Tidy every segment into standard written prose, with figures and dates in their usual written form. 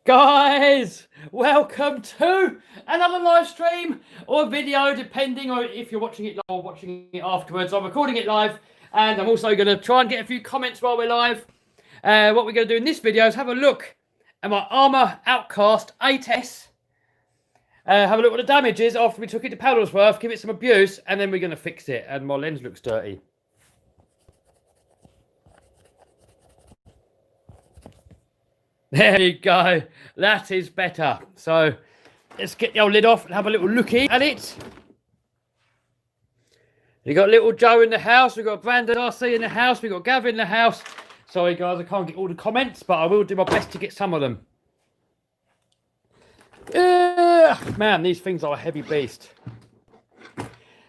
Guys, welcome to another live stream or video, depending on if you're watching it live or watching it afterwards. I'm recording it live, and I'm also going to try and get a few comments while we're live. What we're going to do in this video is have a look at my Armour Outcast 8S. Have a look at what the damage is after we took it to Paddlesworth, give it some abuse, and then we're going to fix it. And my lens looks dirty. There you go. That is better. So let's get the old lid off and have a little looky at it. We got little Joe in the house. We got Brandon RC in the house. We got Gav in the house. Sorry guys, I can't get all the comments, but I will do my best to get some of them. Man, these things are a heavy beast.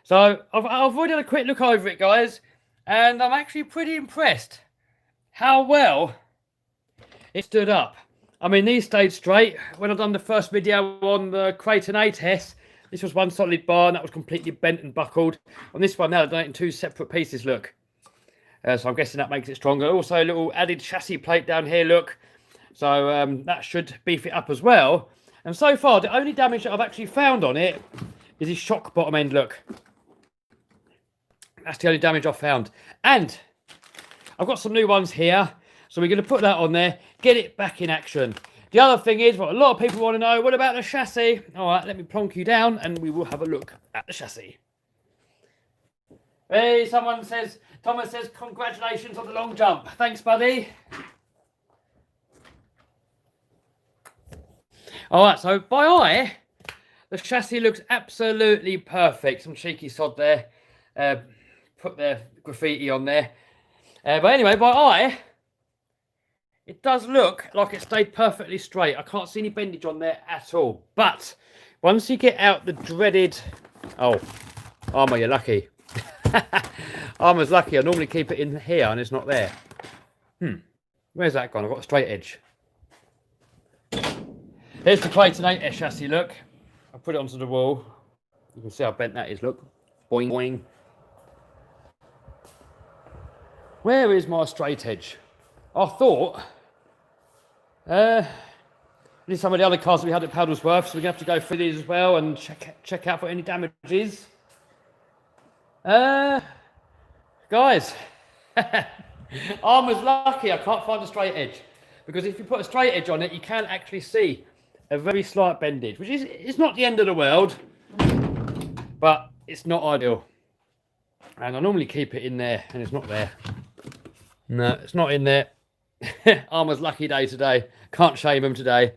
So I've already had a quick look over it, guys, and I'm actually pretty impressed how well it stood up. I mean, these stayed straight. When I've done the first video on the Creighton 8S, this was one solid bar and that was completely bent and buckled. On this one now, I've done it in two separate pieces, look. So I'm guessing that makes it stronger. Also, a little added chassis plate down here, look. So that should beef it up as well. And so far, the only damage that I've actually found on it is this shock bottom end, look. That's the only damage I've found. And I've got some new ones here. So we're going to put that on there, get it back in action. The other thing is, what a lot of people want to know, what about the chassis? All right, let me plonk you down and we will have a look at the chassis. Hey, Thomas says, congratulations on the long jump. Thanks, buddy. All right, so by eye, the chassis looks absolutely perfect. Some cheeky sod there. Put their graffiti on there. But anyway, by eye, it does look like it stayed perfectly straight. I can't see any bendage on there at all. But once you get out the dreaded... Oh, Armour, you're lucky. Armour's lucky. I normally keep it in here and it's not there. Where's that gone? I've got a straight edge. Here's the Creighton 8S chassis, look. I put it onto the wall. You can see how bent that is, look. Boing, boing. Where is my straight edge? I thought... these are some of the other cars we had at Paddlesworth, so we're going to have to go through these as well and check out for any damages. Guys, Armour's lucky I can't find a straight edge, because if you put a straight edge on it, you can actually see a very slight bendage, which is it's not the end of the world, but it's not ideal. And I normally keep it in there, and it's not there. No, it's not in there. Armour's lucky day today. Can't shame him today.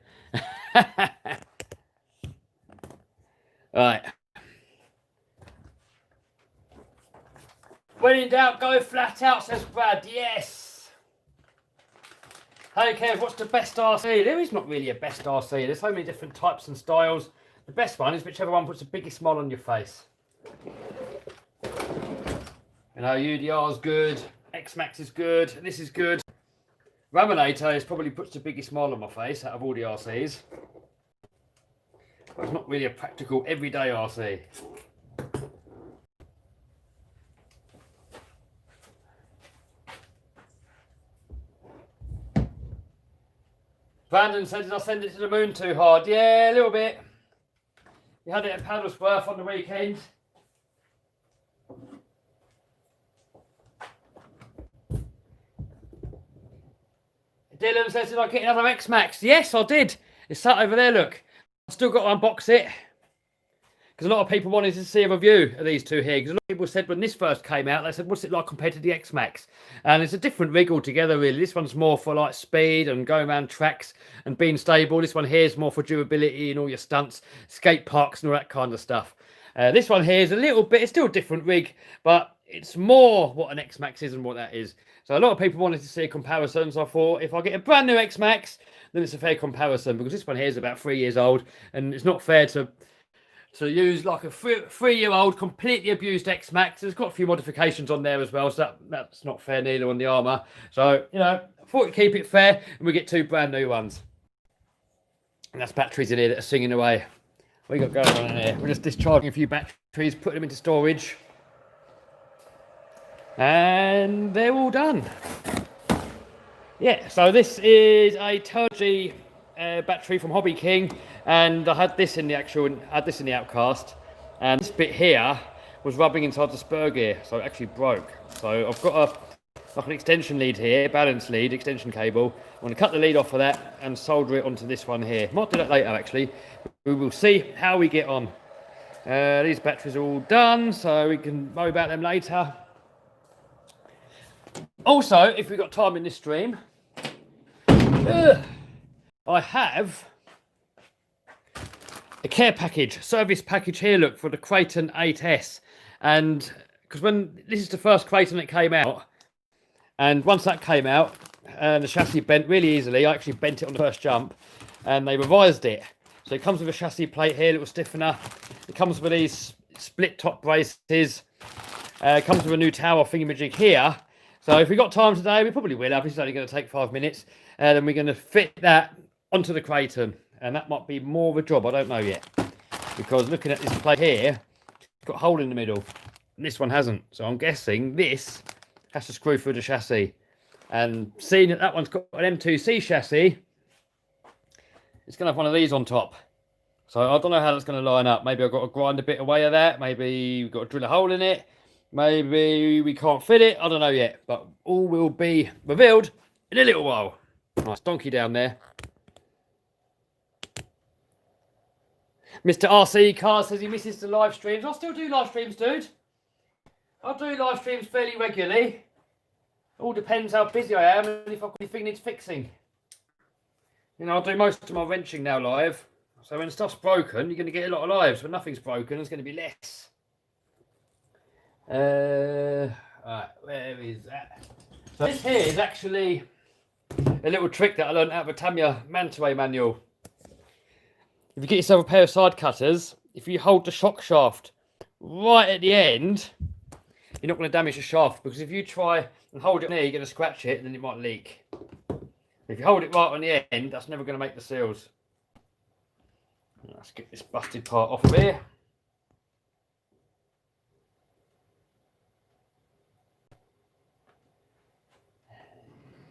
Right. When in doubt, go flat out, says Brad. Yes. Hey Kev, what's the best RC? There is not really a best RC. There's so many different types and styles. The best one is whichever one puts the biggest smile on your face. You know, UDR's good. X-Max is good. This is good. Raminator is probably puts the biggest smile on my face out of all the RCs. But it's not really a practical everyday RC. Brandon said, did I send it to the moon too hard? Yeah, a little bit. You had it at Paddlesworth on the weekend. Dylan says, did I get another X-Max? Yes, I did. It's sat over there, look. I've still got to unbox it. Because a lot of people wanted to see a review of these two here. Because a lot of people said when this first came out, they said, what's it like compared to the X-Max? And it's a different rig altogether, really. This one's more for like speed and going around tracks and being stable. This one here is more for durability and all your stunts, skate parks and all that kind of stuff. This one here is a little bit, it's still a different rig, but it's more what an X-Max is and what that is. So a lot of people wanted to see a comparison, so I thought if I get a brand new X-Max, then it's a fair comparison, because this one here is about 3 years old, and it's not fair to use like a three-year-old completely abused X-Max. There's got a few modifications on there as well, so that's not fair neither on the Armour. So, you know, I thought we'd keep it fair, and we get two brand new ones. And that's batteries in here that are singing away. What we got going on in here? We're just discharging a few batteries, putting them into storage. And they're all done. Yeah, so this is a Turgy battery from Hobby King, and I had this in the Outcast, and this bit here was rubbing inside the spur gear, so it actually broke. So I've got like an extension lead here, balance lead, extension cable. I'm going to cut the lead off of that and solder it onto this one here. Might do that later actually. We will see how we get on. These batteries are all done, so we can worry about them later. Also, if we've got time in this stream, I have a care package, service package here, look, for the Kraton 8S. And because when this is the first Kraton that came out, and once that came out, and the chassis bent really easily, I actually bent it on the first jump, and they revised it. So it comes with a chassis plate here, a little stiffener. It comes with these split top braces. It comes with a new tower thingamajig here. So if we've got time today, we probably will have. It's only going to take 5 minutes. Then we're going to fit that onto the Kraton. And that might be more of a job, I don't know yet. Because looking at this plate here, it's got a hole in the middle. And this one hasn't. So I'm guessing this has to screw through the chassis. And seeing that that one's got an M2C chassis, it's going to have one of these on top. So I don't know how that's going to line up. Maybe I've got to grind a bit away of that. Maybe we've got to drill a hole in it. Maybe we can't fit it. I don't know yet. But all will be revealed in a little while. Nice donkey down there. Mr. RC Car says he misses the live streams. I still do live streams, dude. I do live streams fairly regularly. All depends how busy I am and if I've got anything needs fixing. You know, I do most of my wrenching now live. So when stuff's broken, you're going to get a lot of lives. When nothing's broken, there's going to be less. Right, where is that? So this here is actually a little trick that I learned out of a Tamiya Mantuay manual. If you get yourself a pair of side cutters, if you hold the shock shaft right at the end, you're not going to damage the shaft, because if you try and hold it there, you're going to scratch it and then it might leak. If you hold it right on the end, that's never going to make the seals. Let's get this busted part off of here.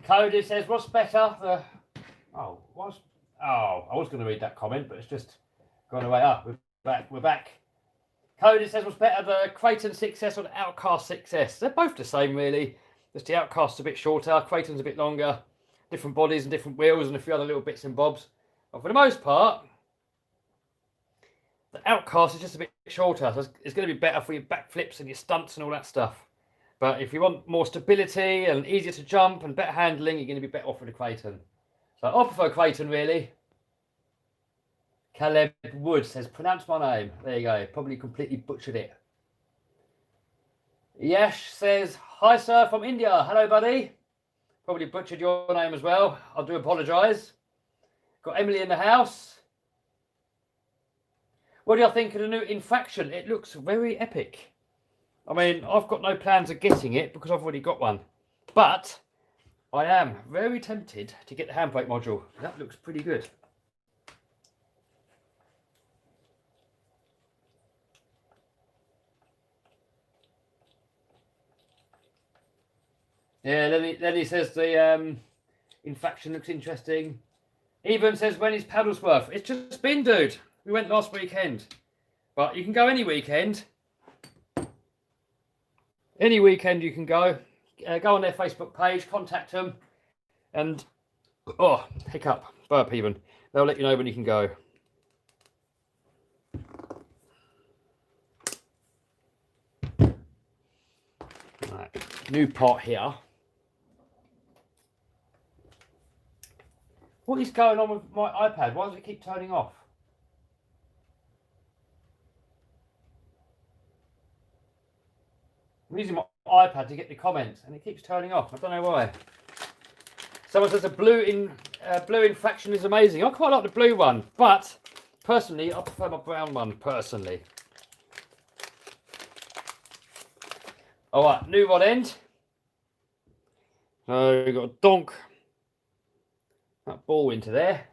Cody says, what's better? I was going to read that comment, but it's just gone away. We're back. Cody says, what's better, the Kraton 6S or the Outcast 6S? They're both the same, really. Just the Outcast's a bit shorter, Kraton's a bit longer. Different bodies and different wheels and a few other little bits and bobs. But for the most part, the Outcast is just a bit shorter. So it's going to be better for your backflips and your stunts and all that stuff. But if you want more stability and easier to jump and better handling, you're going to be better off with the Kraton. So I prefer Kraton, really. Caleb Wood says, pronounce my name. There you go. Probably completely butchered it. Yash says, hi sir, from India. Hello, buddy. Probably butchered your name as well. I do apologise. Got Emily in the house. What do you think of the new Infraction? It looks very epic. I mean, I've got no plans of getting it because I've already got one. But I am very tempted to get the handbrake module. That looks pretty good. Yeah, Lenny says the Infraction looks interesting. Even says, when is Paddlesworth? It's just been, dude. We went last weekend. But you can go any weekend. Any weekend you can go. Go on their Facebook page, contact them. And, hiccup, burp even. They'll let you know when you can go. Right, new pot here. What is going on with my iPad? Why does it keep turning off? I'm using my iPad to get the comments and it keeps turning off. I don't know why. Someone says a blue Infraction is amazing. I quite like the blue one, but personally I prefer my brown one personally. Alright, new rod end. So we've got a donk that ball into there.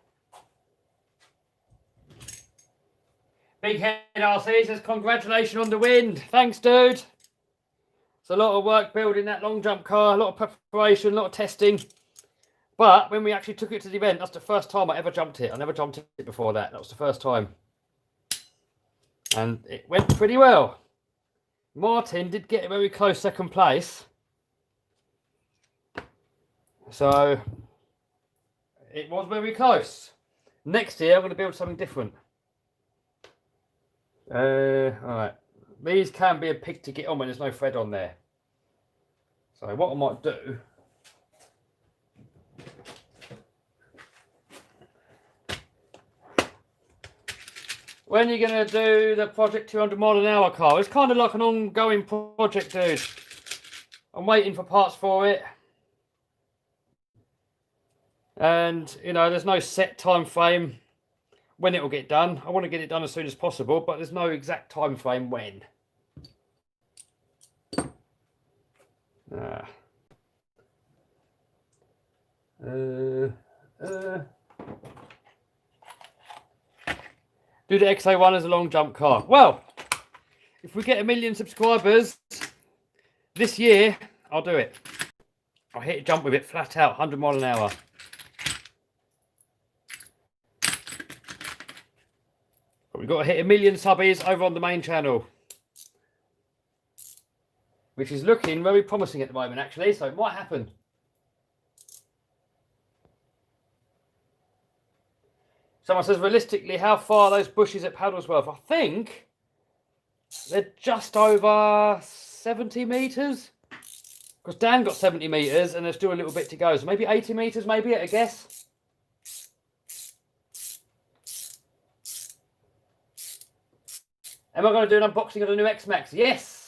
Big Head RC says, congratulations on the win. Thanks, dude. It's a lot of work building that long jump car, a lot of preparation, a lot of testing. But when we actually took it to the event, that's the first time I ever jumped it. I never jumped it before that. That was the first time. And it went pretty well. Martin did get a very close second place. So it was very close. Next year, I'm going to build something different. Alright. These can be a pig to get on when there's no thread on there. So what I might do... When are you going to do the Project 200 mile an hour car? It's kind of like an ongoing project, dude. I'm waiting for parts for it. And, you know, there's no set time frame when it will get done. I want to get it done as soon as possible, but there's no exact time frame when. Do the XA1 as a long jump car. Well, if we get 1 million subscribers this year, I'll do it. I'll hit a jump with it flat out, 100 mile an hour. But we've got to hit 1 million subbies over on the main channel, which is looking very promising at the moment, actually, so it might happen. Someone says, realistically, how far are those bushes at Paddlesworth? I think they're just over 70 metres. Because Dan got 70 metres and there's still a little bit to go. So maybe 80 metres, maybe, at a guess. Am I going to do an unboxing of the new X-Max? Yes.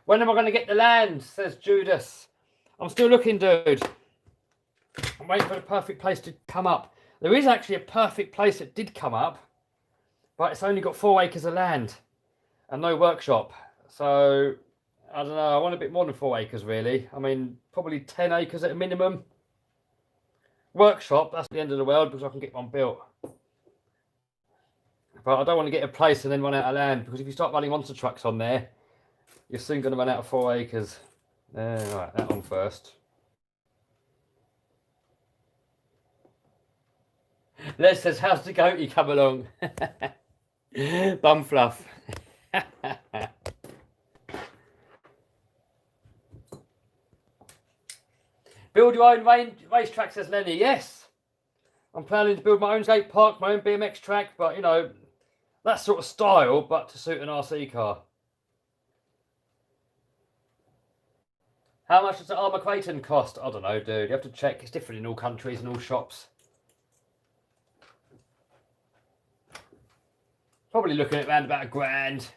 When am I going to get the land, says Judas. I'm still looking, dude. I'm waiting for the perfect place to come up. There is actually a perfect place that did come up, but it's only got 4 acres of land and no workshop. So, I don't know, I want a bit more than 4 acres, really. I mean, probably 10 acres at a minimum. Workshop, that's the end of the world because I can get one built. But I don't want to get a place and then run out of land, because if you start running monster trucks on there, you're soon going to run out of 4 acres. Right, that one first. Les says, how's the goatee come along? Bum fluff. Build your own racetrack, says Lenny. Yes. I'm planning to build my own skate park, my own BMX track, but, you know, that sort of style, but to suit an RC car. How much does the Armour Creighton cost? I don't know, dude. You have to check. It's different in all countries and all shops. Probably looking at around about £1,000.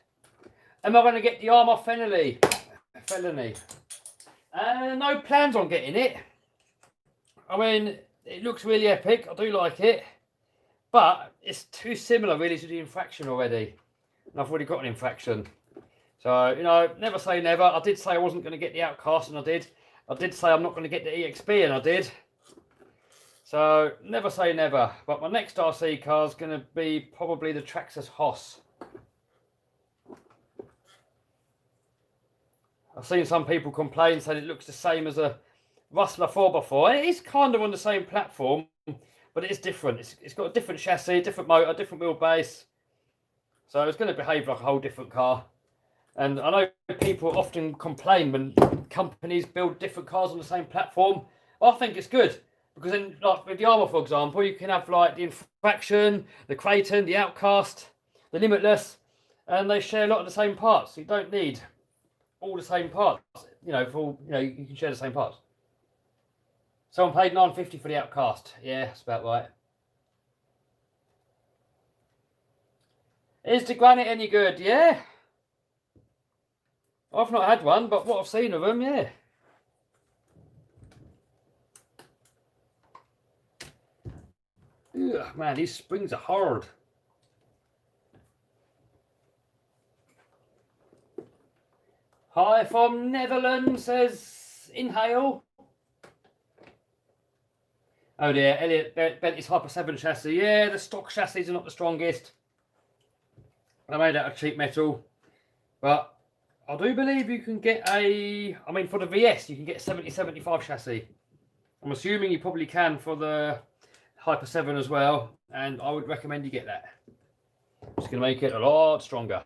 Am I going to get the Armour Felony? No plans on getting it. I mean, it looks really epic. I do like it. But it's too similar, really, to the Infraction already. And I've already got an Infraction. So, you know, never say never. I did say I wasn't going to get the Outcast, and I did. I did say I'm not going to get the EXP, and I did. So, never say never. But my next RC car is going to be probably the Traxxas Hoss. I've seen some people complain, saying it looks the same as a Rustler 4x4. It is kind of on the same platform, but it is different. It's got a different chassis, different motor, different wheelbase. So, it's going to behave like a whole different car. And I know people often complain when companies build different cars on the same platform. I think it's good, because then, like with the Armour, for example, you can have like the Infraction, the Creighton, the Outcast, the Limitless, and they share a lot of the same parts. You don't need all the same parts. You know, you can share the same parts. Someone paid $9.50 for the Outcast. Yeah, that's about right. Is the Granite any good? Yeah. I've not had one, but what I've seen of them, yeah. Ugh, man, these springs are hard. Hi from Netherlands, says Inhale. Oh dear, Elliot bent his Hyper 7 chassis. Yeah, the stock chassis are not the strongest. They're made out of cheap metal. But I do believe you can get a, I mean, for the VS, you can get a 70-75 chassis. I'm assuming you probably can for the Hyper 7 as well, and I would recommend you get that. It's going to make it a lot stronger.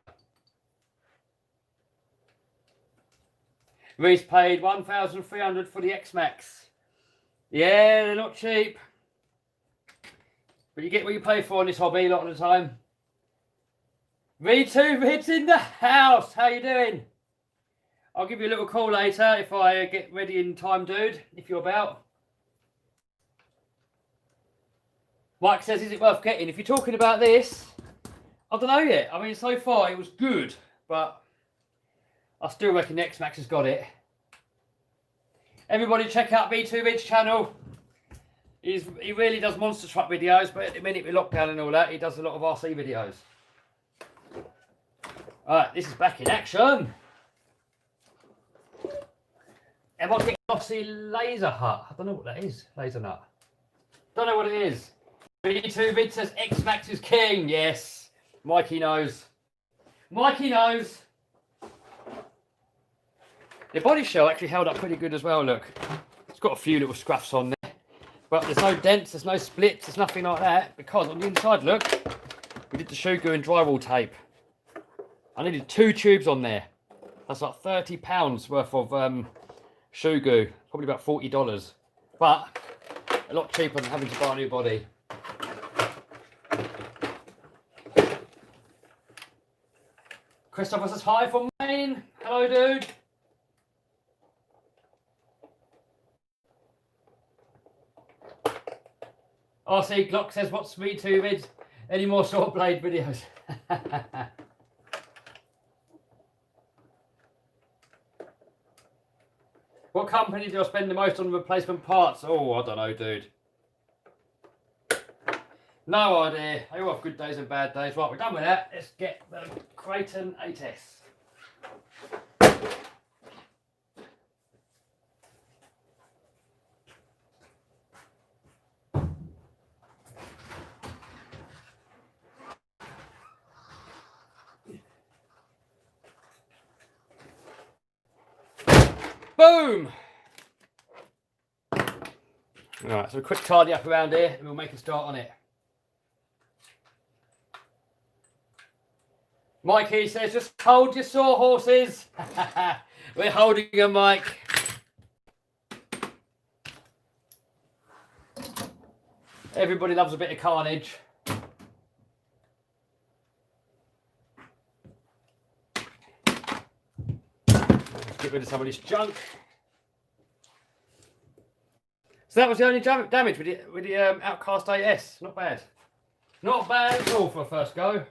Reese paid $1,300 for the X-Max. Yeah, they're not cheap. But you get what you pay for in this hobby a lot of the time. V2 Vid's in the house. How you doing? I'll give you a little call later if I get ready in time, dude, if you're about. Mike says, is it worth getting? If you're talking about this, I don't know yet. I mean, so far it was good, but I still reckon the X-Max has got it. Everybody check out V2 Vid's channel. He really does monster truck videos, but at the minute with lockdown and all that, he does a lot of RC videos. Alright, this is back in action. Am I getting glossy laser hut? I don't know what that is. Laser nut. Don't know what it is. V2 Vid says X-Max is king. Yes. Mikey knows. Mikey knows. The body shell actually held up pretty good as well, look. It's got a few little scruffs on there. But there's no dents, there's no splits, there's nothing like that. Because on the inside, look, we did the shoe glue and drywall tape. I needed 2 tubes on there. That's like £30 worth of shoe glue. Probably about $40. But a lot cheaper than having to buy a new body. Christopher says hi from Maine. Hello, dude. RC Glock says, what's V2 Vid? Any more short blade videos? What company do I spend the most on replacement parts? Oh, I don't know, dude. No idea. They all have good days and bad days. Right, we're done with that. Let's get the Creighton 8S. Boom! Alright, so a quick tidy up around here and we'll make a start on it. Mikey says, just hold your sawhorses. We're holding them, Mike. Everybody loves a bit of carnage. Let's get rid of some of this junk. So that was the only damage with the Outcast 8S. Not bad. Not bad at all for a first go.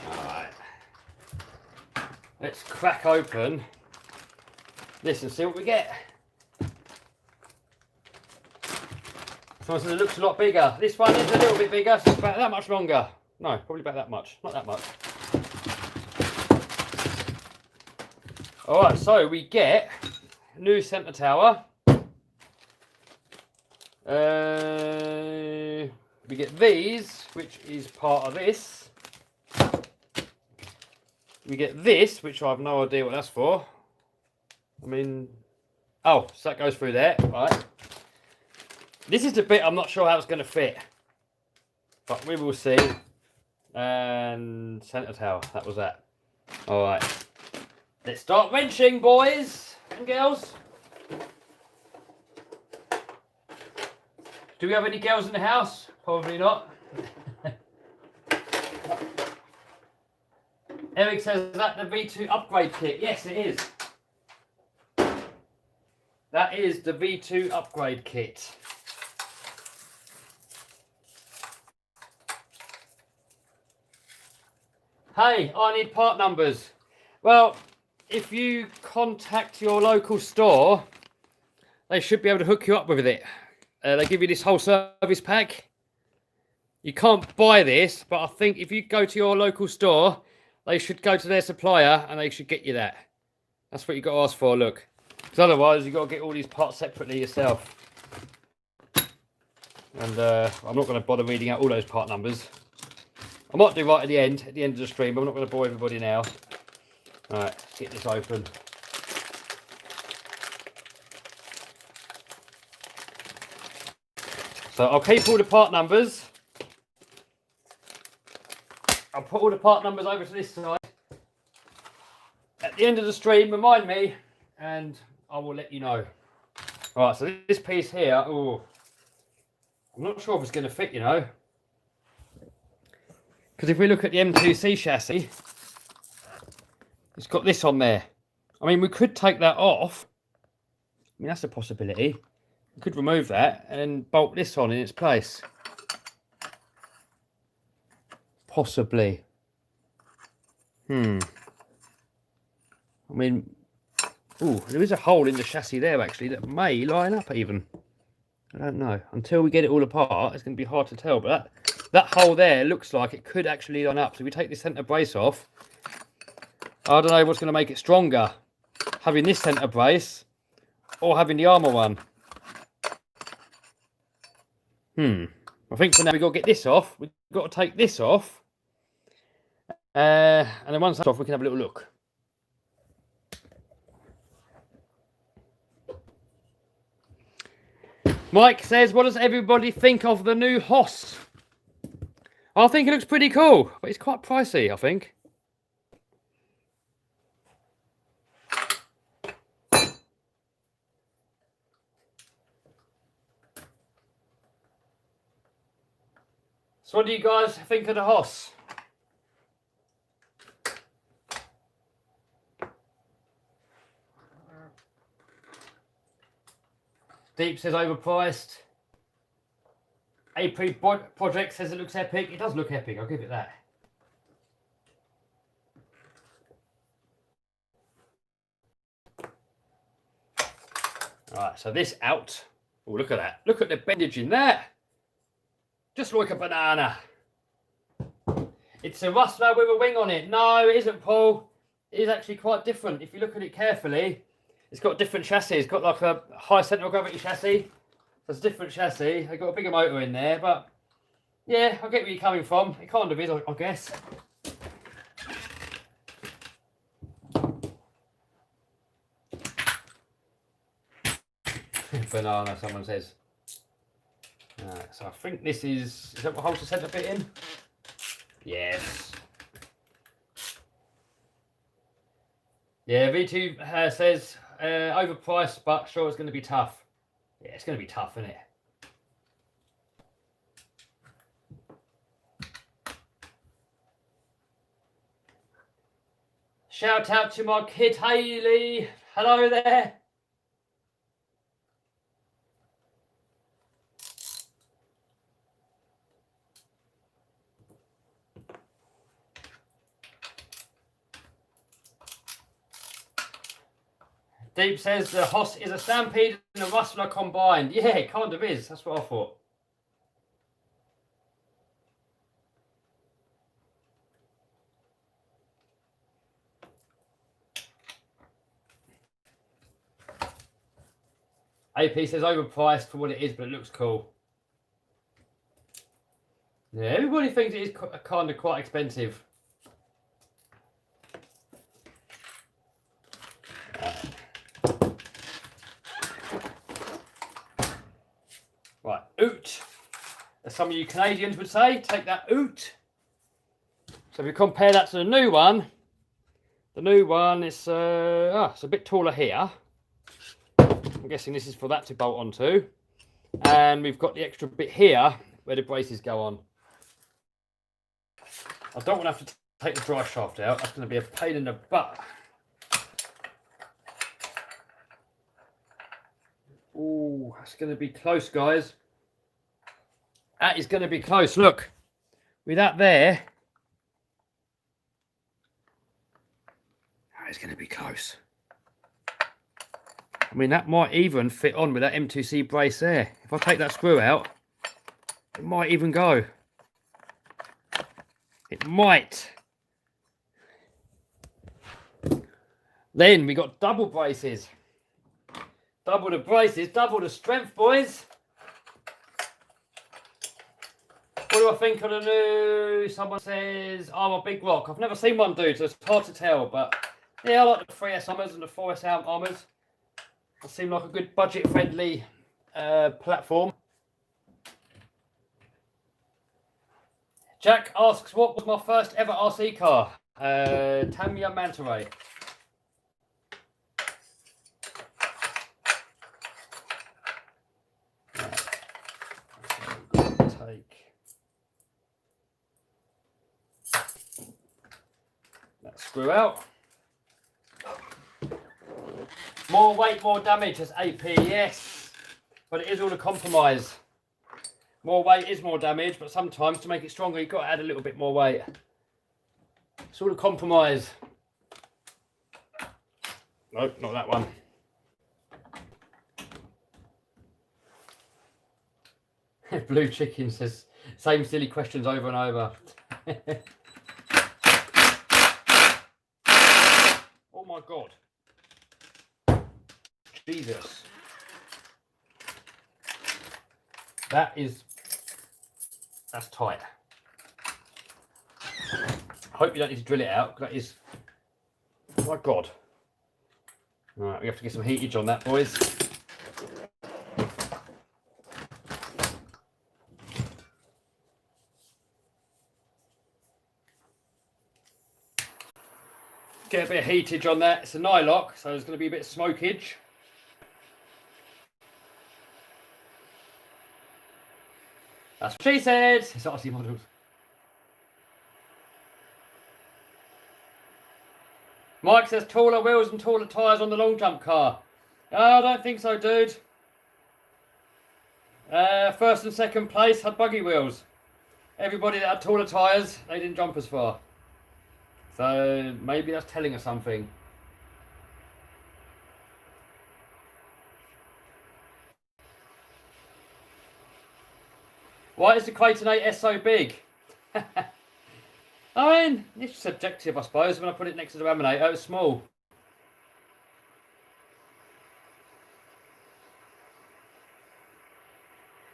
Alright. Let's crack open this and see what we get. Someone says it looks a lot bigger. This one is a little bit bigger, so it's about that much longer. No, probably about that much. Not that much. Alright, so we get a new centre tower. We get these, which is part of this. We get this, which I have no idea what that's for. I mean, oh, so that goes through there, right. This is the bit I'm not sure how it's going to fit. But we will see. And centre tower, that was that. Alright. Let's start wrenching, boys and girls. Do we have any girls in the house? Probably not. Eric says, is that the V2 upgrade kit? Yes, it is. That is the V2 upgrade kit. Hey, I need part numbers. Well, if you contact your local store, they should be able to hook you up with it. They give you this whole service pack. You can't buy this, but I think if you go to your local store, they should go to their supplier and they should get you that. That's what you've got to ask for, look. Because otherwise, you've got to get all these parts separately yourself. And I'm not going to bother reading out all those part numbers. I might do right at the end of the stream, but I'm not going to bore everybody now. All right, let's get this open. So I'll keep all the part numbers. I'll put all the part numbers over to this side. At the end of the stream, remind me, and I will let you know. All right, so this piece here, oh, I'm not sure if it's going to fit, you know. Because if we look at the M2C chassis, it's got this on there. I mean, we could take that off. I mean, that's a possibility. We could remove that and then bolt this on in its place. Possibly. I mean, ooh, there is a hole in the chassis there, actually, that may line up even. I don't know. Until we get it all apart, it's going to be hard to tell. But that hole there looks like it could actually line up. So if we take this centre brace off, I don't know what's going to make it stronger. Having this centre brace or having the armour one. I think for now we've got to get this off. We've got to take this off. And then once that's off, we can have a little look. Mike says, what does everybody think of the new Hoss? I think it looks pretty cool, but it's quite pricey, I think. So what do you guys think of the Hoss? Deep says overpriced. AP Project says it looks epic. It does look epic, I'll give it that. Alright, so this out. Oh, look at that. Look at the bendage in there. Just like a banana. It's a rustler with a wing on it. No, it isn't, Paul. It is actually quite different. If you look at it carefully, it's got a different chassis. It's got like a high centre of gravity chassis. So it's a different chassis. They've got a bigger motor in there, but yeah, I get where you're coming from. It kind of is, I guess. Banana, someone says. So I think this is that what holds the centre bit in? Yes. Yeah, V2 says overpriced, but sure it's going to be tough. Yeah, it's going to be tough, isn't it? Shout out to my kid Hayley. Hello there. Deep says the Hoss is a Stampede and a Rustler combined. Yeah, it kind of is. That's what I thought. AP says overpriced for what it is, but it looks cool. Yeah, everybody thinks it is kind of quite expensive. Right, oot. As some of you Canadians would say, take that oot. So if you compare that to the new one is it's a bit taller here. I'm guessing this is for that to bolt onto. And we've got the extra bit here where the braces go on. I don't want to have to take the drive shaft out. That's going to be a pain in the butt. Oh, that's going to be close, guys. That is going to be close. Look, with that there, that is going to be close. I mean, that might even fit on with that M2C brace there. If I take that screw out, it might even go. It might. Then we got double braces. Double the braces, double the strength, boys. What What do I think of the new? Someone says, I'm a big rock. I've never seen one, dude, so it's hard to tell. But yeah, I like the 3S armors and the 4S armors. They seem like a good budget-friendly platform. Jack asks, what was my first ever RC car? Tamiya Manta Ray. Take that screw out. More weight, more damage as AP, yes. But it is all a compromise. More weight is more damage, but sometimes to make it stronger, you've got to add a little bit more weight. It's all a compromise. Nope, not that one. Blue Chicken says, same silly questions over and over. Oh my God. Jesus. That's tight. I hope you don't need to drill it out, because that is, oh my God. Right, we have to get some heatage on that, boys. Get a bit of heatage on that. It's a nylock, so there's going to be a bit of smokage. That's what she said. It's RC models. Mike says taller wheels and taller tyres on the long jump car. Oh, I don't think so, dude. First and second place had buggy wheels. Everybody that had taller tyres, they didn't jump as far. So maybe that's telling us something. Why is the Clayton 8S so big? I mean, it's subjective, I suppose. When I put it next to the Raminator, it was small.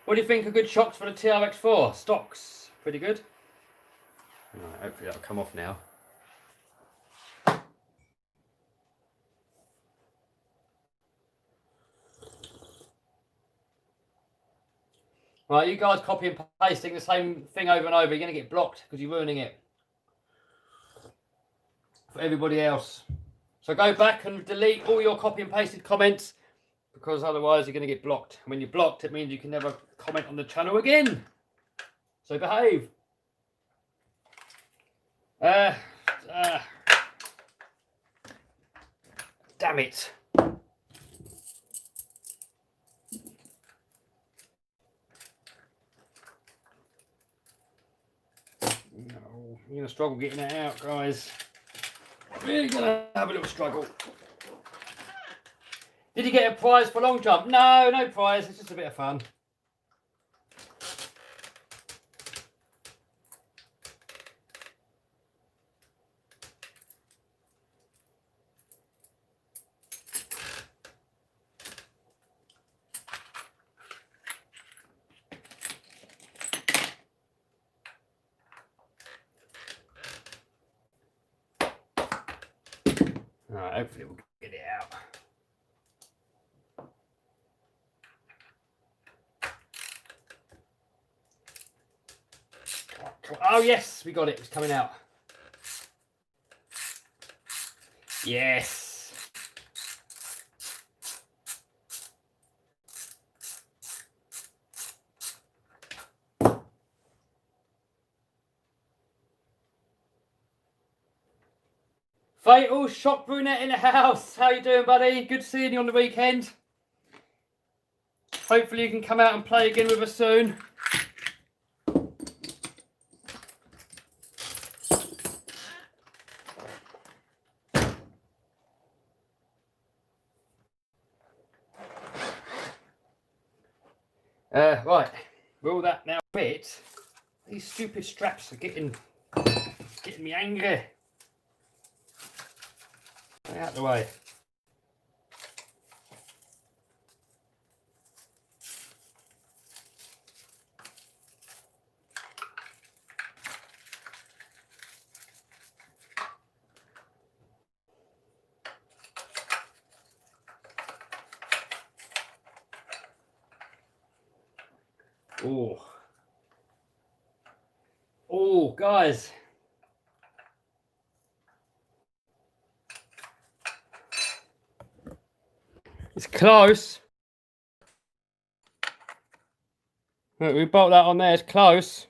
What do you think of good shocks for the TRX4? Stocks, pretty good. Right, hopefully that'll come off now. Right, you guys copy and pasting the same thing over and over. You're going to get blocked because you're ruining it for everybody else. So go back and delete all your copy and pasted comments, because otherwise you're going to get blocked. When you're blocked, it means you can never comment on the channel again. So behave. Damn it. No, you're going to struggle getting it out, guys. We're going to have a little struggle. Did you get a prize for long jump? No, no prize. It's just a bit of fun. Alright, hopefully we'll get it out. Oh yes, we got it. It's coming out. Yes. Fatal Shock Brunette in the house. How you doing, buddy? Good seeing you on the weekend. Hopefully you can come out and play again with us soon. Right, will that now fit? These stupid straps are getting me angry. Get out of the way. Oh. Oh, guys. It's close. Look, we bolt that on there, it's close.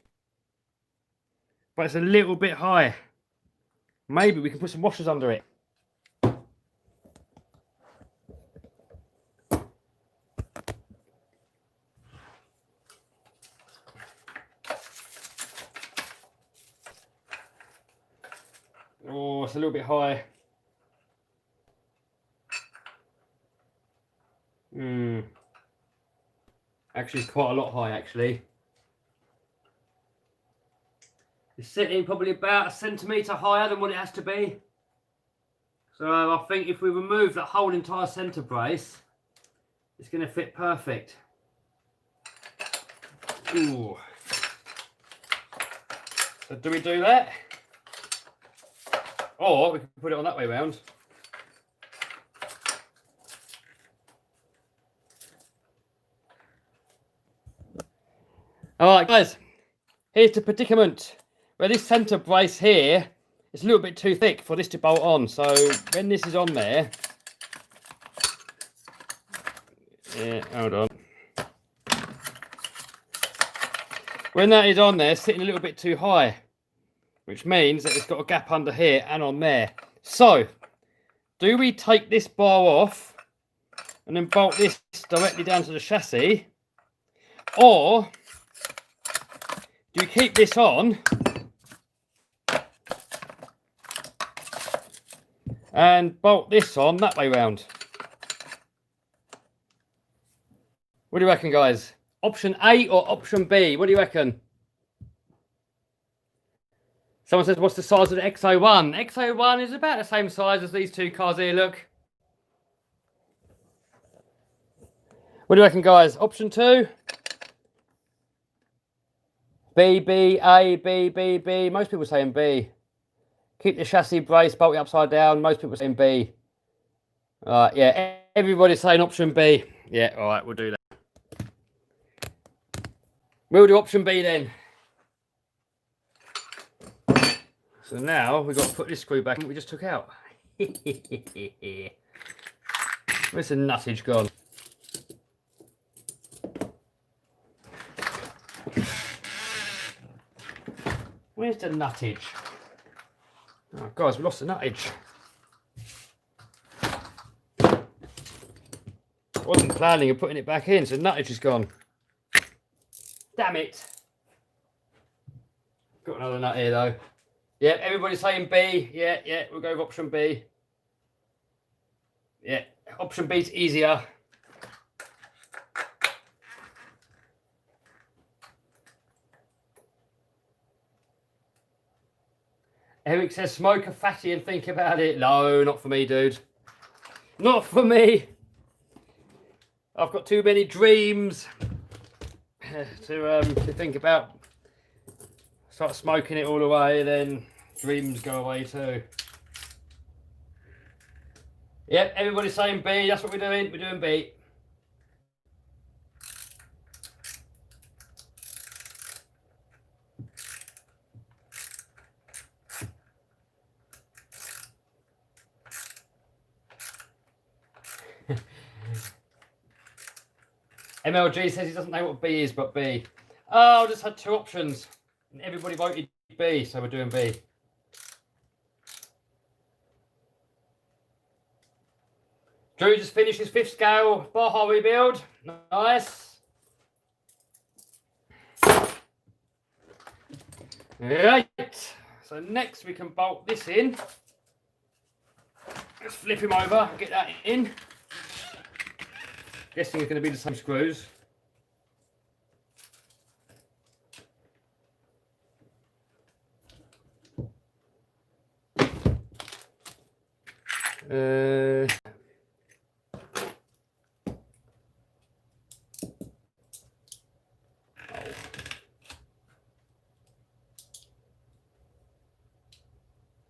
But it's a little bit high. Maybe we can put some washers under it. Oh, it's a little bit high. Actually, it's quite a lot high, actually. It's sitting probably about 1 centimetre higher than what it has to be. So I think if we remove that whole entire centre brace, it's going to fit perfect. Ooh. So do we do that? Or we can put it on that way round. Alright guys, here's the predicament. Where this centre brace here, it's a little bit too thick for this to bolt on. So when this is on there, yeah, hold on. When that is on there, it's sitting a little bit too high, which means that it's got a gap under here and on there. So, do we take this bar off and then bolt this directly down to the chassis, or do you keep this on and bolt this on that way round? What do you reckon, guys? Option A or option B? What do you reckon? Someone says, what's the size of the XO1? XO1 is about the same size as these two cars here, look. What do you reckon, guys? Option 2? B, B, A, B, B, B. Most people saying B. Keep the chassis brace, bolt it upside down. Most people saying B. Yeah, everybody's saying option B. Yeah, all right, we'll do that. We'll do option B then. So now we've got to put this screw back that we just took out. Where's the nuttage gone? Where's the nuttage? Oh, guys, we lost the nuttage. I wasn't planning on putting it back in, so the nuttage is gone. Damn it. Got another nut here though. Yeah, everybody's saying B. Yeah, we'll go with option B. Yeah, option B's easier. Eric says, smoke a fatty and think about it. No, not for me, dude. Not for me. I've got too many dreams to think about. Start smoking it all away, then dreams go away too. Yep, everybody's saying B. That's what we're doing. We're doing B. MLG says he doesn't know what B is, but B. Oh, I just had 2 options. And everybody voted B, so we're doing B. Drew just finished his 5th scale Baja rebuild. Nice. Right. So next we can bolt this in. Let's flip him over and get that in. Guessing it's going to be the same screws.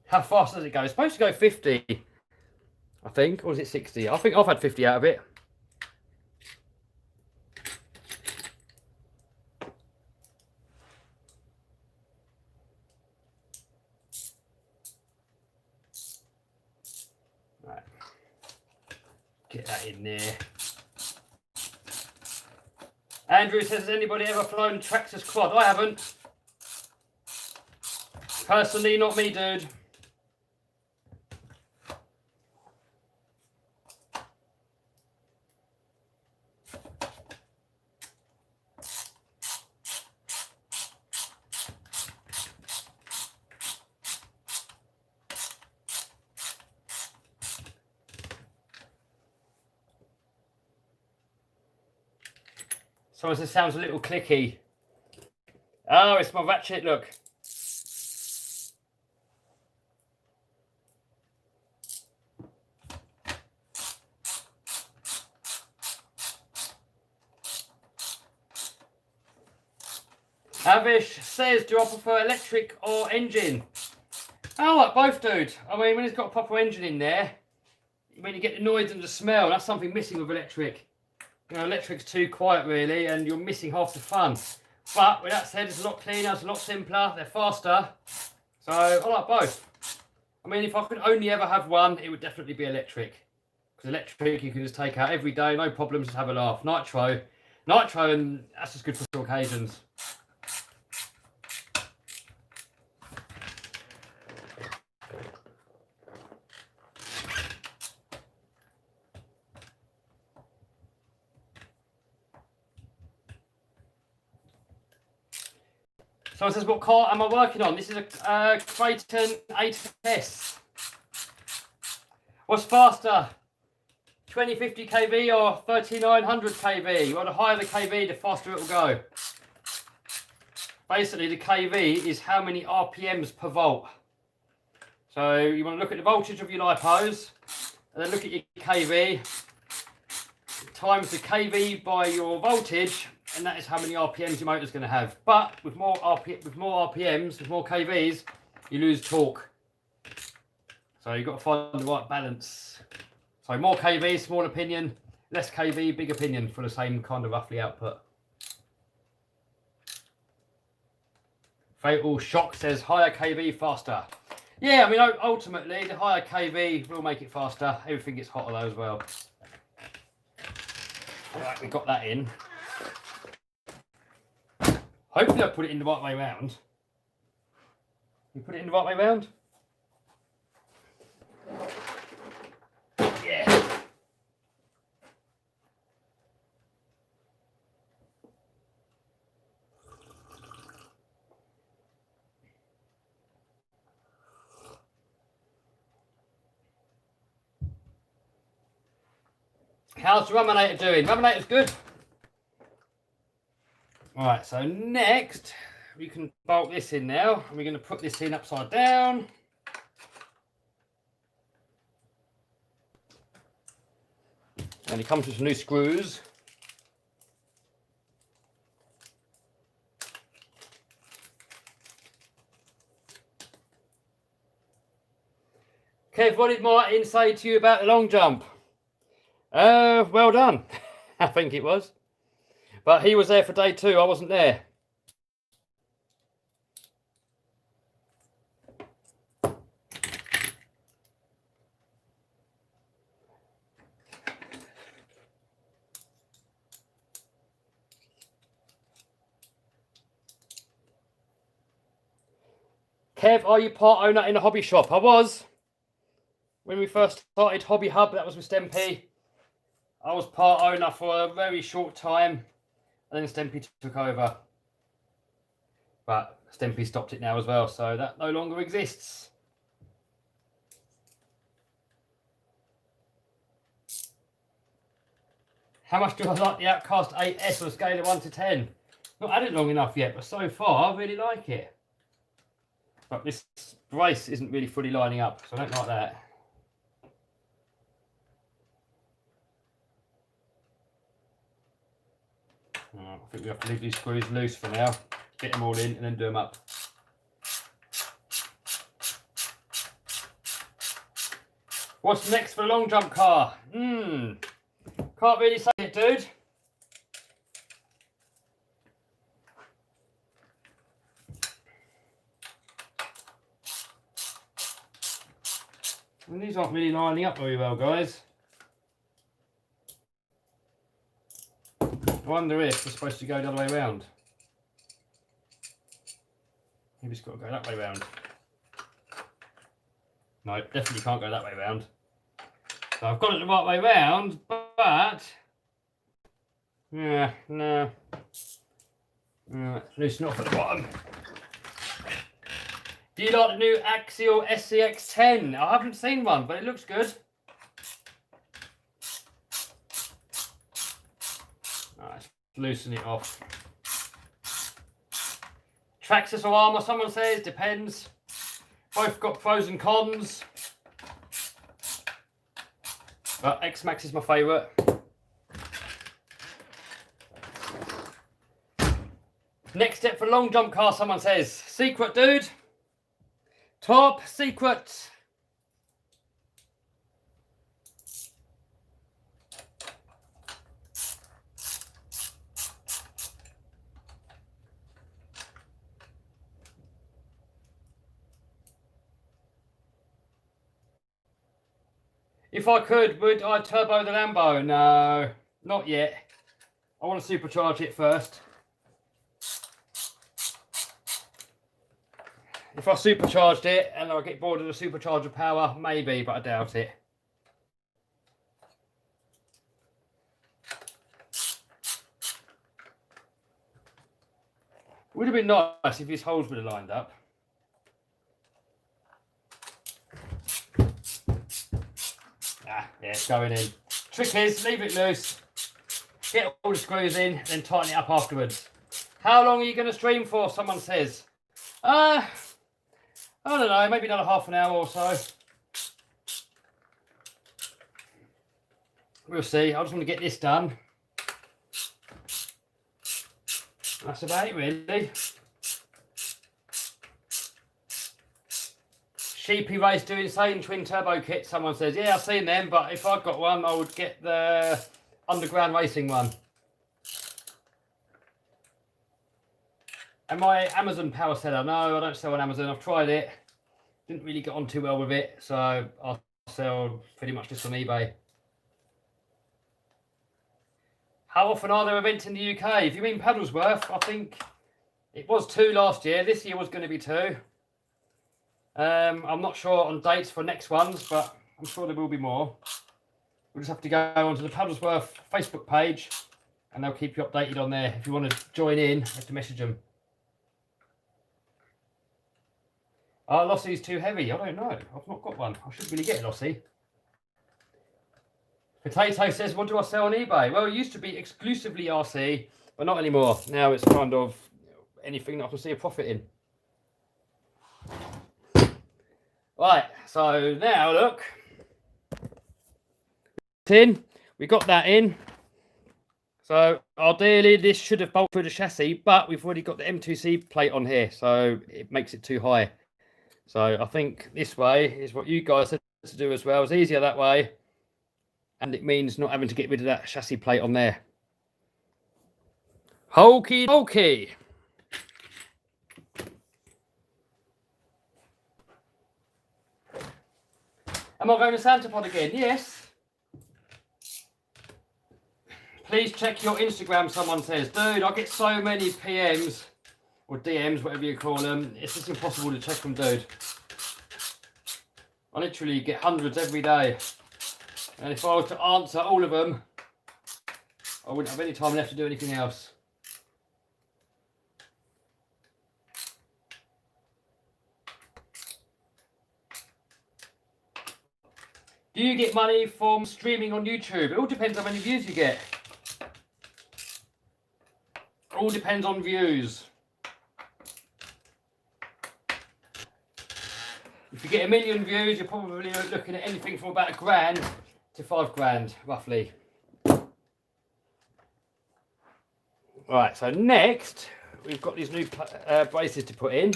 How fast does it go? It's supposed to go 50, I think, or is it 60? I think I've had 50 out of it. Get that in there. Andrew says, has anybody ever flown Traxxas quad? I haven't. Personally, not me, dude. Someone says sounds a little clicky. Oh, it's my ratchet, look. Avish says, do I prefer electric or engine? I like both, dude. I mean, when it's got a proper engine in there, when you get the noise and the smell, that's something missing with electric. You know, electric's too quiet, really, and you're missing half the fun. But with that said, it's a lot cleaner, it's a lot simpler, they're faster. So I like both. I mean, if I could only ever have one, it would definitely be electric. Because electric, you can just take out every day, no problems, just have a laugh. Nitro, and that's just good for some occasions. Someone says, what car am I working on? This is a Creighton 8S. What's faster? 2050 kV or 3900 kV? Well, the higher the kV, the faster it will go. Basically, the kV is how many RPMs per volt. So you want to look at the voltage of your lipos, and then look at your kV, times the kV by your voltage, and that is how many RPMs your motor's going to have. But with more RPMs, with more kVs, you lose torque. So you've got to find the right balance. So more kV, small opinion, less kV, big opinion for the same kind of roughly output. Fatal Shock says higher kV, faster. Yeah, I mean, ultimately, the higher kV will make it faster. Everything gets hotter though as well. Right, we got that in. Hopefully I put it in the right way round. You put it in the right way round? Yeah. How's the Ruminator doing? Ruminator's good. Alright, so next we can bolt this in now, and we're going to put this in upside down. And it comes with some new screws. Kev, what did Martin say to you about the long jump? Well done, I think it was. But he was there for day 2, I wasn't there. Kev, are you part owner in a hobby shop? I was. When we first started Hobby Hub, that was with Stempy. I was part owner for a very short time, and then Stempy took over. But Stempy stopped it now as well, so that no longer exists. How much do I like the Outcast 8S on a scale of 1 to 10? Not had it long enough yet, but so far I really like it. But this brace isn't really fully lining up, so I don't like that. I think we have to leave these screws loose for now. Get them all in and then do them up. What's next for the long jump car? Can't really say it, dude. And these aren't really lining up very well, guys. I wonder if we're supposed to go the other way around. Maybe it's got to go that way round. No, definitely can't go that way round. So I've got it the right way round, but yeah, no. Loosen off at the bottom. Do you like the new Axial SCX10? I haven't seen one, but it looks good. Let's loosen it off. Traxxas or Armour, someone says, depends. Both got pros and cons. But X-Max is my favourite. Next step for long jump car, someone says. Secret, dude. Top secret. If I could, would I turbo the Lambo? No, not yet. I want to supercharge it first. If I supercharged it and I get bored of the supercharger power, maybe, but I doubt it. Would have been nice if his holes would have lined up. Yeah, it's going in. Trick is, leave it loose, get all the screws in, then tighten it up afterwards. How long are you going to stream for, someone says? I don't know, maybe another half an hour or so. We'll see. I just want to get this done. That's about it, really. Sheepy Race do insane twin turbo kits, someone says. Yeah, I've seen them, but if I'd got one, I would get the underground racing one. Am I Amazon power seller? No, I don't sell on Amazon. I've tried it. Didn't really get on too well with it, so I sell pretty much just on eBay. How often are there events in the UK? If you mean Paddlesworth, I think it was 2 last year. This year was going to be 2. I'm not sure on dates for next ones, but I'm sure there will be more. We'll just have to go onto the Paddlesworth Facebook page and they'll keep you updated on there. If you want to join in, you have to message them. Oh, Lossie's too heavy. I don't know. I've not got one. I should really get a Lossie. Potato says, what do I sell on eBay? Well, it used to be exclusively RC, but not anymore. Now it's kind of anything that I can see a profit in. Right, so now look. We got that in. So ideally this should have bolted through the chassis, but we've already got the M2C plate on here, so it makes it too high. So I think this way is what you guys said to do as well. It's easier that way. And it means not having to get rid of that chassis plate on there. Hokey dokey. Am I going to Santa Pod again? Yes. Please check your Instagram, someone says. Dude, I get so many PMs or DMs, whatever you call them. It's just impossible to check them, dude. I literally get hundreds every day. And if I was to answer all of them, I wouldn't have any time left to do anything else. Do you get money from streaming on YouTube? It all depends on how many views you get. All depends on views. If you get 1 million views, you're probably looking at anything from about £1,000 to £5,000, roughly. Right, so next, we've got these new braces to put in.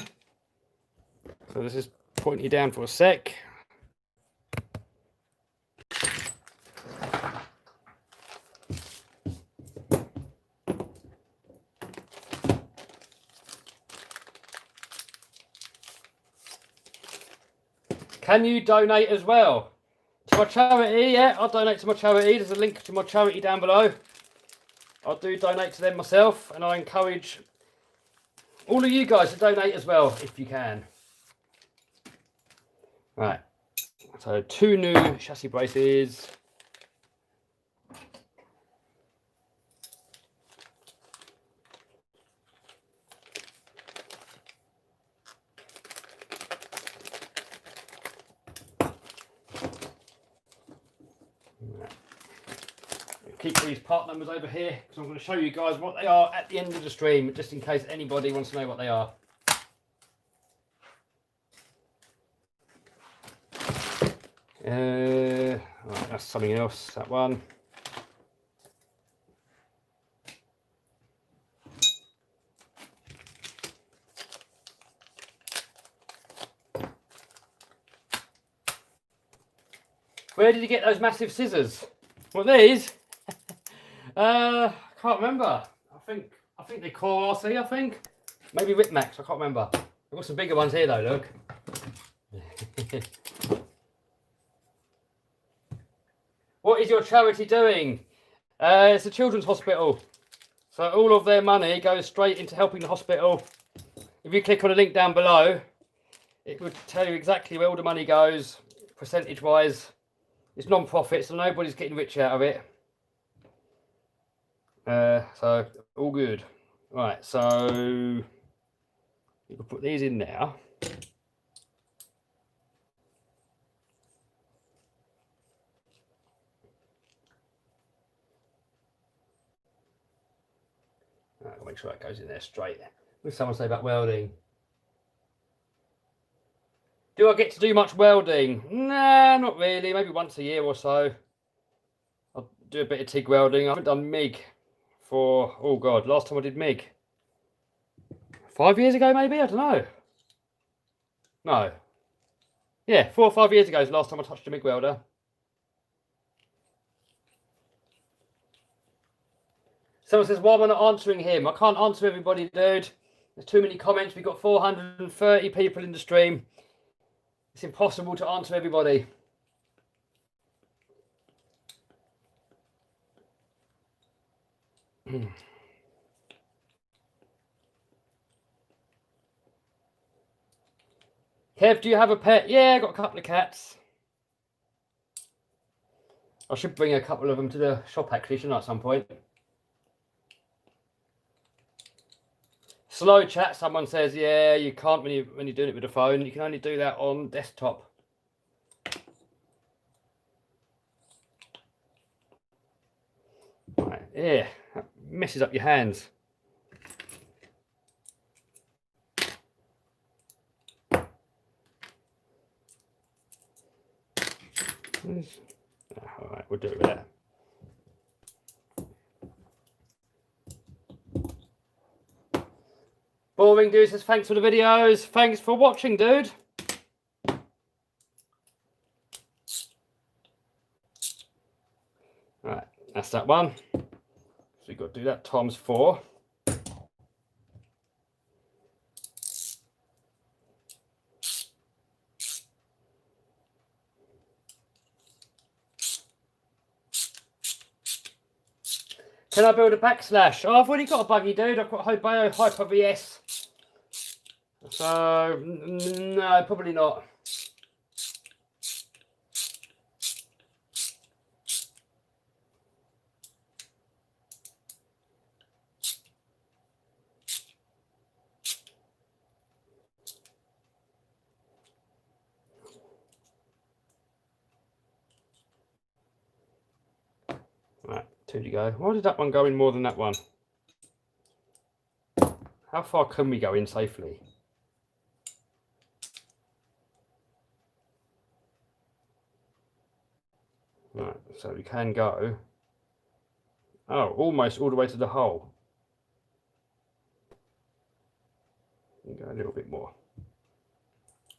So this is pointing you down for a sec. Can you donate as well? To my charity, yeah, I'll donate to my charity. There's a link to my charity down below. I do donate to them myself, and I encourage all of you guys to donate as well if you can. Right, so 2 new chassis braces. Keep these part numbers over here because I'm going to show you guys what they are at the end of the stream, just in case anybody wants to know what they are. Right, that's something else, that one. Where did you get those massive scissors? What, these? I can't remember. I think they're Core RC, I think. Maybe Whipmax, I can't remember. I've got some bigger ones here though, look. What is your charity doing? It's a children's hospital. So all of their money goes straight into helping the hospital. If you click on the link down below, it would tell you exactly where all the money goes, percentage wise. It's non-profit, so nobody's getting rich out of it. So all good. Right, so you can put these in now. I'll make sure that goes in there straight. What did someone say about welding? Do I get to do much welding? Nah, not really. Maybe once a year or so. I'll do a bit of TIG welding. I haven't done MIG for, oh God, last time I did MIG. 5 years ago, maybe? I don't know. No. Yeah, 4 or 5 years ago is the last time I touched a MIG welder. Someone says, why am I not answering him? I can't answer everybody, dude. There's too many comments. We've got 430 people in the stream. It's impossible to answer everybody. Kev, do you have a pet? Yeah, I got a couple of cats. I should bring a couple of them to the shop actually, shouldn't I, at some point? Slow chat, someone says, yeah, you can't when you're doing it with a phone. You can only do that on desktop. Right, yeah, that messes up your hands. All right, we'll do it with that. Boring Dude says, thanks for the videos. Thanks for watching, dude. Right, that's that one. So you've got to do that times 4. Can I build a backslash? Oh, I've already got a buggy, dude. I've got Hobeo Hyper VS. So, no, probably not. Right, 2 to go. Why did that one go in more than that one? How far can we go in safely? Right, so we can go. Oh, almost all the way to the hole. Go a little bit more.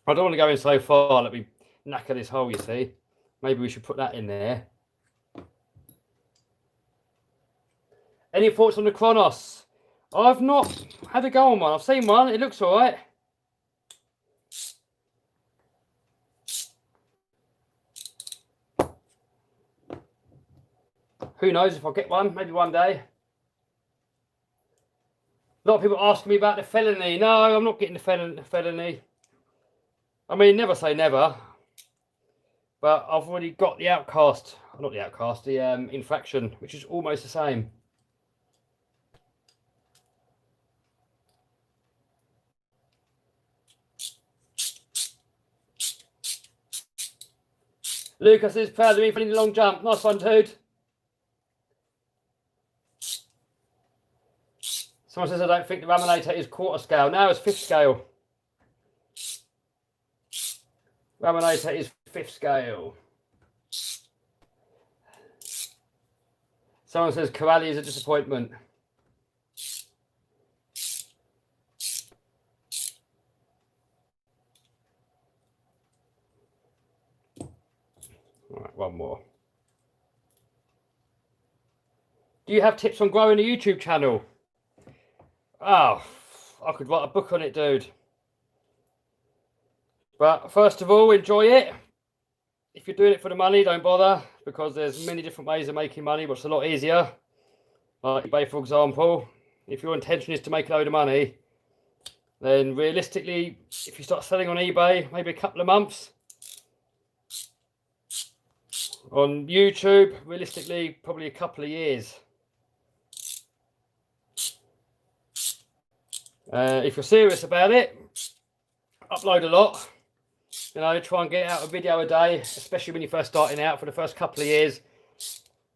I don't want to go in so far. Let me knacker this hole, you see. Maybe we should put that in there. Any thoughts on the Kronos? I've not had a go on one. I've seen one. It looks all right. Who knows if I'll get one? Maybe one day. lot of people asking me about the felony. No, I'm not getting the felony. I mean, never say never. But I've already got the Outcast. Not the Outcast, the infraction, which is almost the same. Lucas is proud of me for the long jump. Nice one, dude. Someone says I don't think the Raminator is quarter scale. No, it's 5th scale. Raminator is 5th scale. Someone says Corelli is a disappointment. All right, one more. Do you have tips on growing a YouTube channel? Oh, I could write a book on it, dude. But first of all, enjoy it. If you're doing it for the money, don't bother, because there's many different ways of making money, but it's a lot easier. Like eBay, for example. If your intention is to make a load of money, then realistically, if you start selling on eBay, maybe a couple of months. On YouTube, realistically, probably a couple of years. If you're serious about it, upload a lot. You know, try and get out a video a day, especially when you're first starting out. For the first couple of years,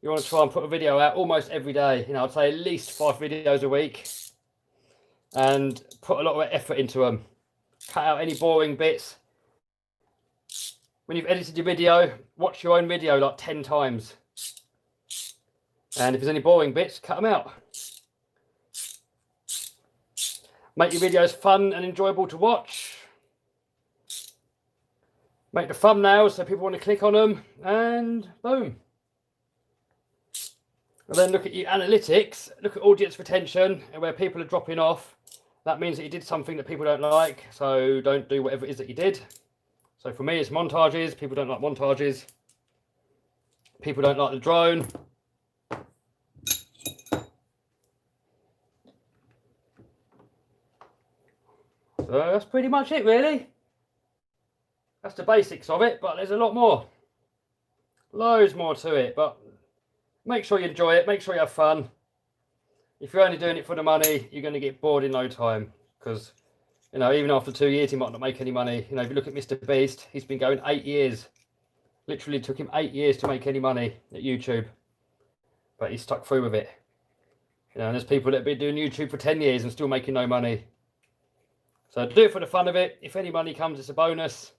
you want to try and put a video out almost every day. You know, I'd say at least 5 videos a week, and put a lot of effort into them. Cut out any boring bits. When you've edited your video, watch your own video like 10 times. And if there's any boring bits, cut them out. Make your videos fun and enjoyable to watch. Make the thumbnails so people want to click on them, and boom. And then look at your analytics, look at audience retention, and where people are dropping off. That means that you did something that people don't like, so don't do whatever it is that you did. So for me, it's montages. People don't like montages. People don't like the drone. So that's pretty much it, really. That's the basics of it, but there's a lot more. Loads more to it, but make sure you enjoy it. Make sure you have fun. If you're only doing it for the money, you're going to get bored in no time. Because, you know, even after 2 years, he might not make any money. You know, if you look at Mr. Beast, he's been going 8 years. Literally took him 8 years to make any money at YouTube. But he stuck through with it. You know, and there's people that have been doing YouTube for 10 years and still making no money. So do it for the fun of it. If any money comes, it's a bonus.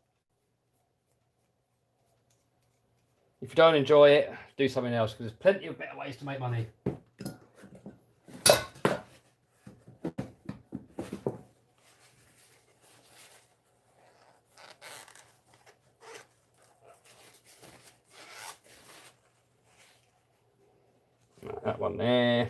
If you don't enjoy it, do something else, because there's plenty of better ways to make money. Right, that one there.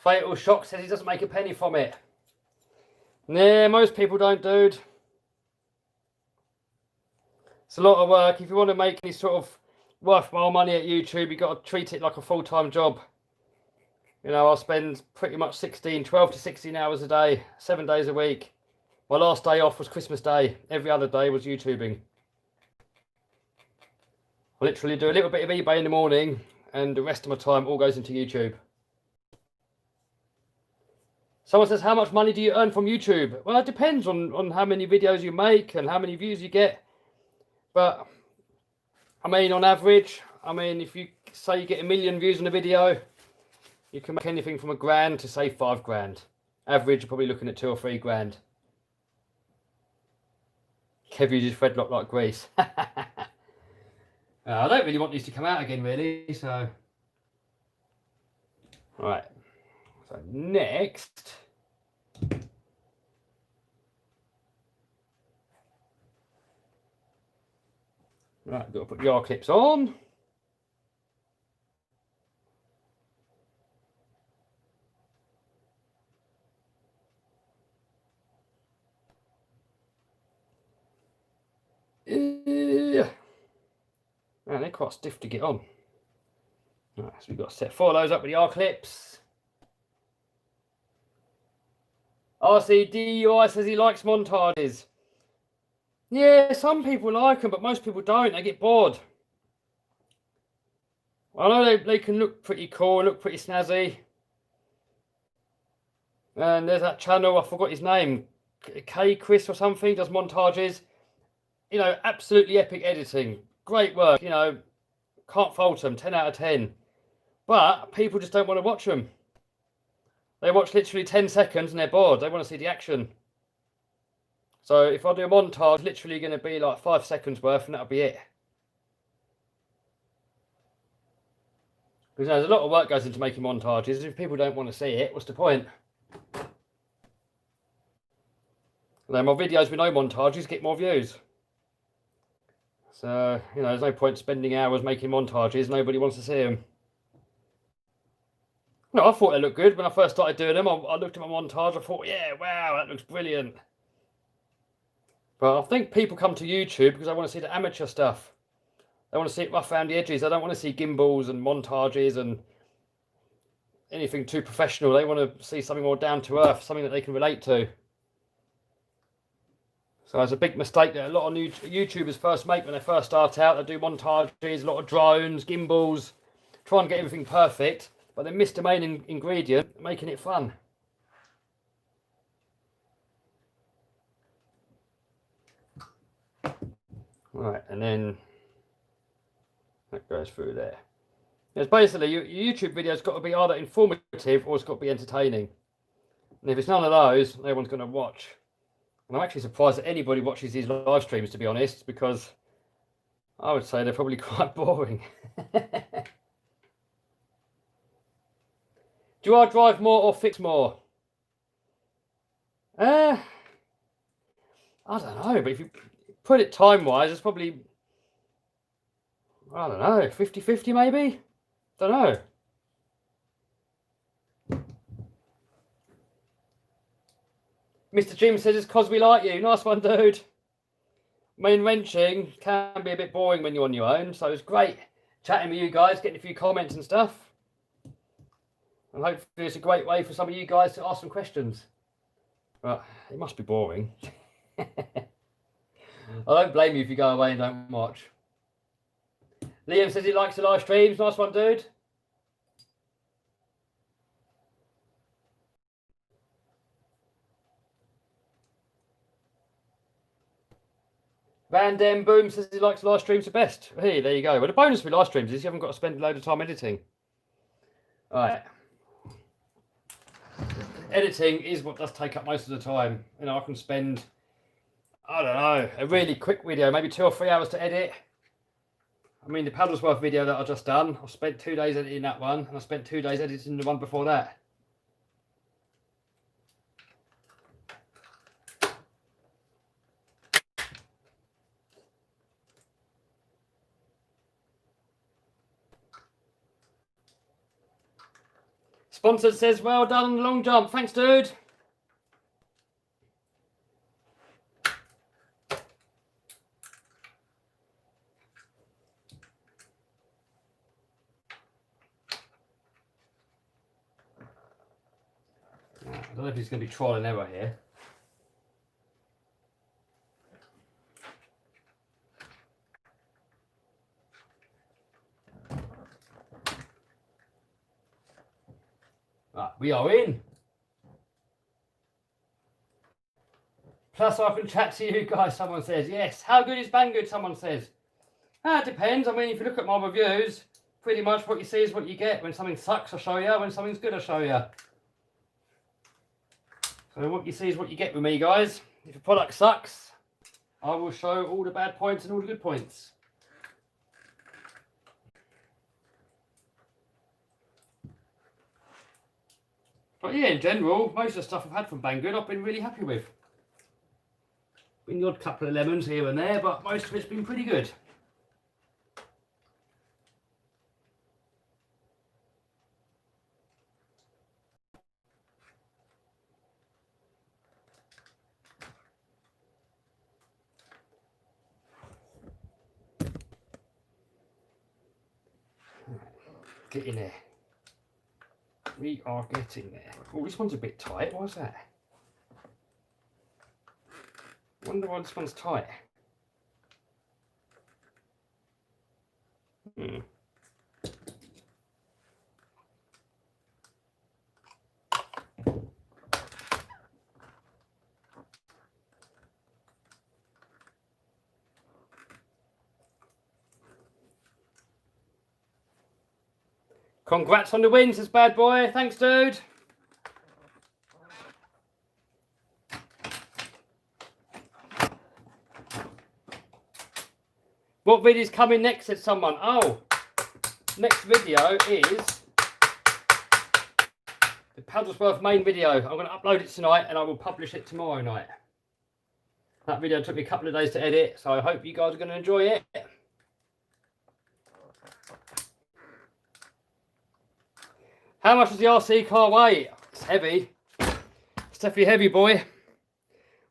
Fatal Shock says he doesn't make a penny from it. Nah, most people don't, dude. It's a lot of work. If you want to make any sort of worthwhile money at YouTube, you've got to treat it like a full-time job. You know, I spend pretty much 12 to 16 hours a day, 7 days a week. My last day off was Christmas Day. Every other day was YouTubing. I literally do a little bit of eBay in the morning, and the rest of my time all goes into YouTube. Someone says, how much money do you earn from YouTube? Well, it depends on how many videos you make and how many views you get. But, I mean, on average, if you say you get 1 million views on a video, you can make anything from $1,000 to, say, $5,000. Average, you're probably looking at 2 or 3 grand. Kev uses Fredlock like grease. I don't really want these to come out again, really, so... Right. So next, right, got to put your clips on. Man, they're quite stiff to get on. Right, so we've got to set 4 of those up with the R-clips. RCDUI says he likes montages. Yeah, some people like them, but most people don't. They get bored. I know they can look pretty cool, look pretty snazzy. And there's that channel, I forgot his name, K Chris or something, does montages. You know, absolutely epic editing. Great work, you know, can't fault them, 10 out of 10. But people just don't want to watch them. They watch literally 10 seconds and they're bored. They want to see the action. So if I do a montage, it's literally going to be like 5 seconds worth and that'll be it. Because there's a lot of work goes into making montages. If people don't want to see it, what's the point? Then my videos with no montages get more views. So, you know, there's no point spending hours making montages. Nobody wants to see them. No, I thought they looked good when I first started doing them. I looked at my montage. I thought, yeah, wow, that looks brilliant. But I think people come to YouTube because they want to see the amateur stuff. They want to see it rough around the edges. They don't want to see gimbals and montages and anything too professional. They want to see something more down to earth, something that they can relate to. So it's a big mistake that a lot of new YouTubers first make when they first start out. They do montages, a lot of drones, gimbals, try and get everything perfect, but they miss the main ingredient, making it fun. Right, and then that goes through there. It's basically, your YouTube video's got to be either informative or it's got to be entertaining. And if it's none of those, no one's going to watch. And I'm actually surprised that anybody watches these live streams, to be honest, because I would say they're probably quite boring. Do I drive more or fix more? I don't know, but if you put it time-wise, it's probably, I don't know, 50-50 maybe? Don't know. Mr. Jim says it's because we like you. Nice one, dude. Main wrenching can be a bit boring when you're on your own, so it's great chatting with you guys, getting a few comments and stuff. And hopefully it's a great way for some of you guys to ask some questions. Right, it must be boring. I don't blame you if you go away and don't watch. Liam says he likes the live streams. Nice one, dude. Van Den Boom says he likes live streams the best. Hey, there you go. Well, the bonus with live streams is you haven't got to spend a load of time editing. All right. Editing is what does take up most of the time. You know, I can spend, I don't know, a really quick video, maybe 2 or 3 hours to edit. I mean, the Paddlesworth video that I just done, I spent 2 days editing that one, and I spent 2 days editing the one before that. Sponsored says, well done on the long jump. Thanks, dude. I don't know if he's going to be trial and error here. Right, we are in. Plus I can chat to you guys, someone says. Yes. How good is Banggood, someone says. It depends. I mean, if you look at my reviews, pretty much what you see is what you get. When something sucks, I'll show you. When something's good, I'll show you. So what you see is what you get with me, guys. If a product sucks, I will show all the bad points and all the good points. But yeah, in general, most of the stuff I've had from Banggood, I've been really happy with. Been the odd couple of lemons here and there, but most of it's been pretty good. Get in there. We are getting there. Oh, this one's a bit tight. Why's that? Wonder why this one's tight. Congrats on the wins, this bad boy. Thanks, dude. What video's coming next, said someone? Oh, next video is the Paddlesworth main video. I'm going to upload it tonight and I will publish it tomorrow night. That video took me a couple of days to edit, so I hope you guys are going to enjoy it. How much does the RC car weigh? It's heavy. It's definitely heavy, boy.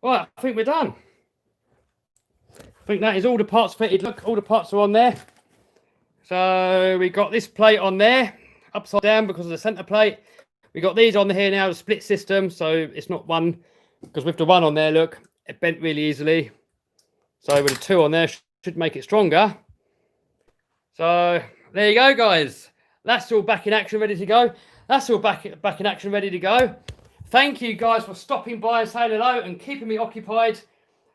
Right, I think we're done. I think that is all the parts fitted. Look, all the parts are on there. So we got this plate on there, upside down because of the centre plate. We got these on here now, the split system, so it's not one, because with the one on there, look, it bent really easily. So with the two on there, should make it stronger. So there you go, guys. That's all back in action, ready to go. That's all back in action, ready to go. Thank you guys for stopping by and saying hello and keeping me occupied.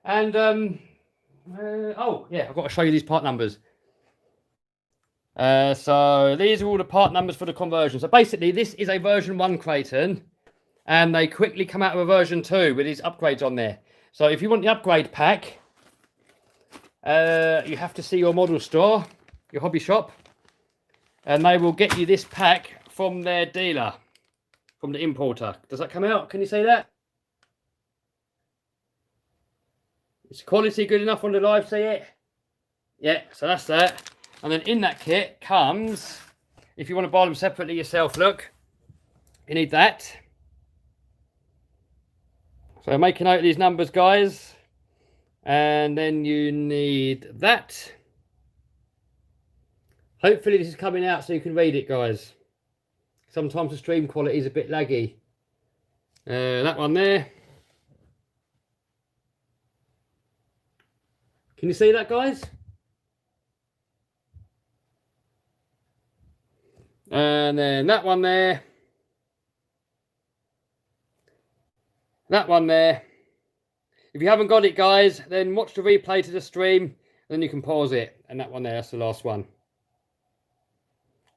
And oh yeah, I've got to show you these part numbers. So these are all the part numbers for the conversion. So basically, this is a version 1 Kraton, and they quickly come out of a version 2 with these upgrades on there. So if you want the upgrade pack, you have to see your model store, your hobby shop. And they will get you this pack from their dealer, from the importer. Does that come out? Can you see that? Is quality good enough on the live? See it? Yeah, so that's that. And then in that kit comes, if you want to buy them separately yourself, look, you need that. So make a note of these numbers, guys. And then you need that. Hopefully this is coming out so you can read it, guys. Sometimes the stream quality is a bit laggy. That one there. Can you see that, guys? And then that one there. That one there. If you haven't got it, guys, then watch the replay to the stream. And then you can pause it. And that one there, that's the last one.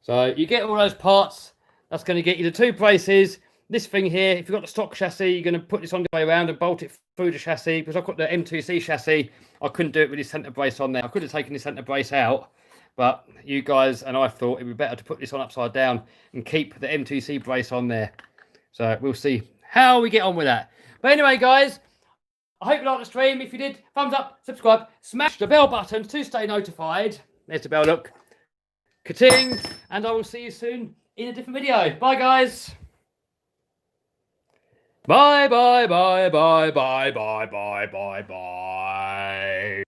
So you get all those parts. That's going to get you the 2 braces. This thing here, if you've got the stock chassis, you're going to put this on the way around and bolt it through the chassis. Because I've got the M2C chassis, I couldn't do it with this centre brace on there. I could have taken the centre brace out, but you guys and I thought it'd be better to put this on upside down and keep the M2C brace on there. So we'll see how we get on with that. But anyway, guys, I hope you liked the stream. If you did, thumbs up, subscribe, smash the bell button to stay notified. There's the bell, look. Ka-ting, and I will see you soon in a different video. Bye, guys. Bye, bye, bye, bye, bye, bye, bye, bye, bye.